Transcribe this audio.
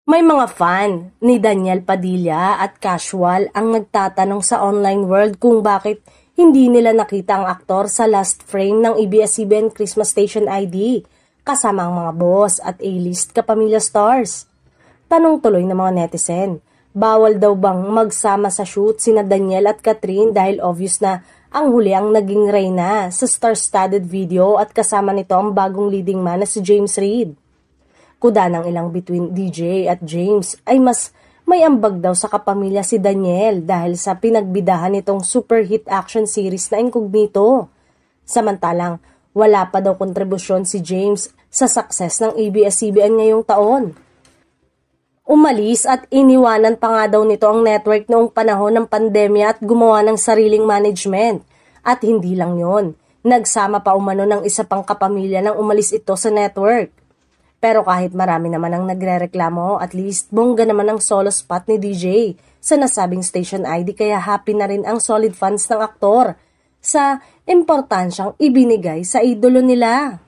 May mga fan ni Daniel Padilla at Casual ang nagtatanong sa online world kung bakit hindi nila nakita ang aktor sa last frame ng ABS-CBN Christmas Station ID kasama ang mga boss at A-list kapamilya stars. Tanong tuloy ng mga netizen, bawal daw bang magsama sa shoot sina Daniel at Catherine dahil obvious na ang huli ang naging reyna sa star-studded video at kasama nito ang bagong leading man na si James Reid. Kuda ng ilang between DJ at James ay mas may ambag daw sa kapamilya si Daniel dahil sa pinagbidahan nitong super hit action series na Incognito. Samantalang wala pa daw kontribusyon si James sa success ng ABS-CBN ngayong taon. Umalis at iniwanan pa nga daw nito ang network noong panahon ng pandemya at gumawa ng sariling management. At hindi lang yon, nagsama pa umano ng isa pang kapamilya nang umalis ito sa network. Pero kahit marami naman ang nagrereklamo, at least bongga naman ang solo spot ni DJ sa nasabing station ID kaya happy na rin ang solid fans ng aktor sa importansyang ibinigay sa idolo nila.